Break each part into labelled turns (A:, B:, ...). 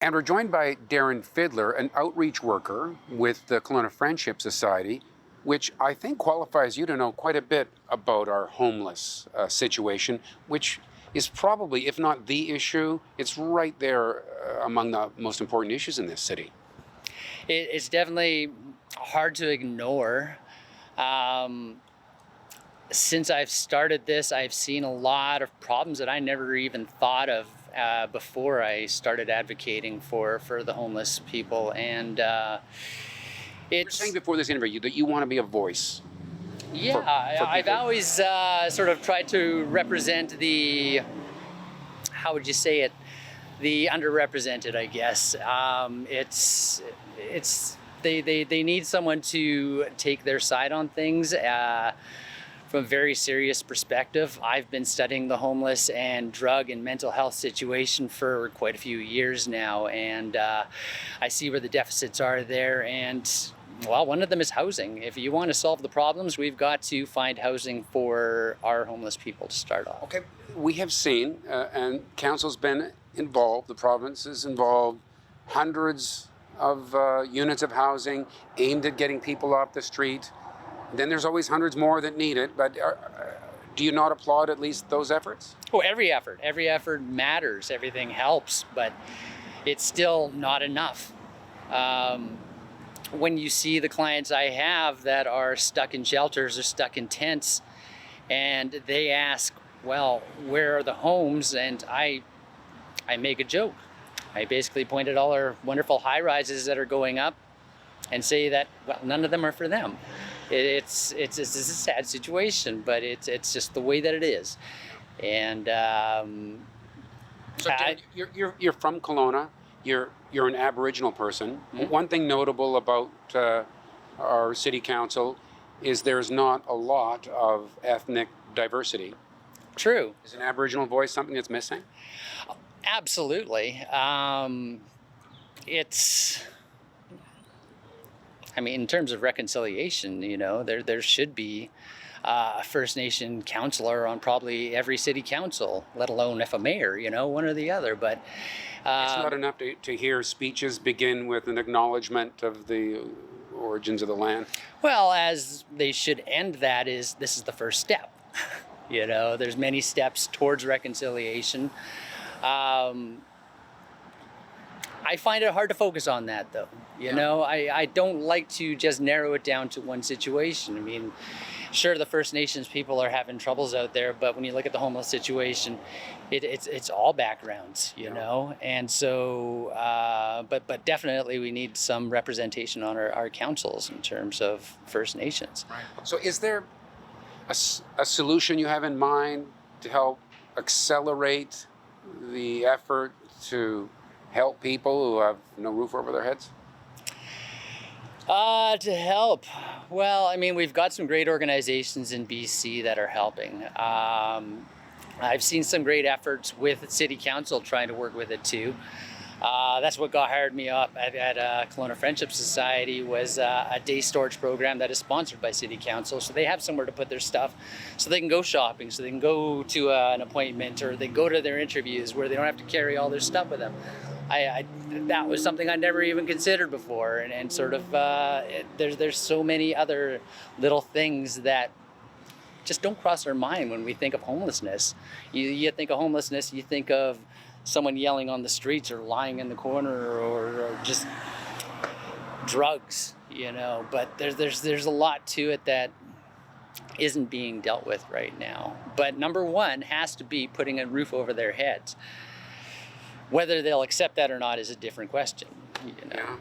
A: And we're joined by Darrin Fiddler, an outreach worker with the Kelowna Friendship Society, which I think qualifies you to know quite a bit about our homeless situation, which is probably, if not the issue, it's right there among the most important issues in this city.
B: It's definitely hard to ignore. Since I've started this, I've seen a lot of problems that I never even thought of before I started advocating for the homeless people. And
A: You were
B: it's,
A: saying before this interview that you want to be a voice.
B: yeah,
A: for
B: I've
A: people.
B: always sort of tried to represent the, how would you say it, the underrepresented, I guess. They need someone to take their side on things. From a very serious perspective. I've been studying the homeless and drug and mental health situation for quite a few years now, and I see where the deficits are there. And well, one of them is housing. If you want to solve the problems, we've got to find housing for our homeless people to start off.
A: Okay, we have seen, and council's been involved, the province is involved, hundreds of units of housing aimed at getting people off the street. Then there's always hundreds more that need it, but do you not applaud at least those efforts?
B: Oh, every effort matters, everything helps, but it's still not enough. When you see the clients I have that are stuck in shelters or stuck in tents, and they ask, well, where are the homes? And I make a joke. I basically point at all our wonderful high-rises that are going up and say that, well, none of them are for them. It's a sad situation, but it's just the way that it is. And
A: So you're from Kelowna. You're an Aboriginal person.
B: Mm-hmm.
A: One thing notable about our city council is there's not a lot of ethnic diversity.
B: True.
A: Is an Aboriginal voice something that's missing?
B: Absolutely. I mean, in terms of reconciliation, you know, there should be a First Nation councillor on probably every city council, let alone if a mayor, you know, one or the other. But
A: It's not enough to hear speeches begin with an acknowledgement of the origins of the land.
B: well, as they should end that is, this is the first step. You know, there's many steps towards reconciliation. I find it hard to focus on that, though. You know, I don't like to just narrow it down to one situation. I mean, sure, the First Nations people are having troubles out there, but when you look at the homeless situation, it's all backgrounds, you know. And so, but definitely we need some representation on our councils in terms of First Nations.
A: Right. So is there a solution you have in mind to help accelerate the effort to help people who have no roof over their heads?
B: To help, well, I mean, we've got some great organizations in BC that are helping. I've seen some great efforts with City Council trying to work with it too. That's what hired me up at Kelowna Friendship Society was a day storage program that is sponsored by City Council. So they have somewhere to put their stuff so they can go shopping, so they can go to an appointment, or they go to their interviews where they don't have to carry all their stuff with them. That was something I never even considered before, and sort of there's so many other little things that just don't cross our mind when we think of homelessness. You think of homelessness, you think of someone yelling on the streets or lying in the corner or just drugs, you know. But there's a lot to it that isn't being dealt with right now. But number one has to be putting a roof over their heads. Whether they'll accept that or not is a different question, you know.
A: Yeah.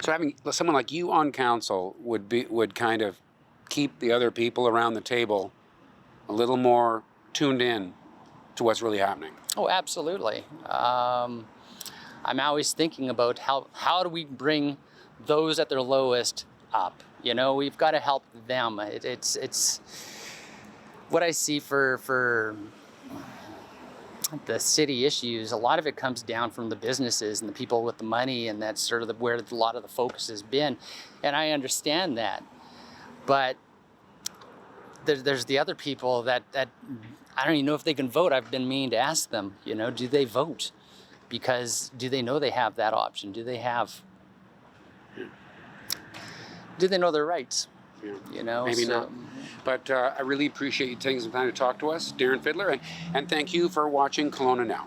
A: So having someone like you on council would kind of keep the other people around the table a little more tuned in to what's really happening.
B: Oh, absolutely. I'm always thinking about how do we bring those at their lowest up. You know, we've got to help them. It's what I see for the city issues. A lot of it comes down from the businesses and the people with the money, and that's sort of where a lot of the focus has been. And I understand that, but there's the other people that I don't even know if they can vote. I've been meaning to ask them, you know, do they vote? because do they know they have that option? Do they know their rights?
A: Yeah. Maybe not. But I really appreciate you taking some time to talk to us, Darrin Fiddler, and thank you for watching Kelowna Now.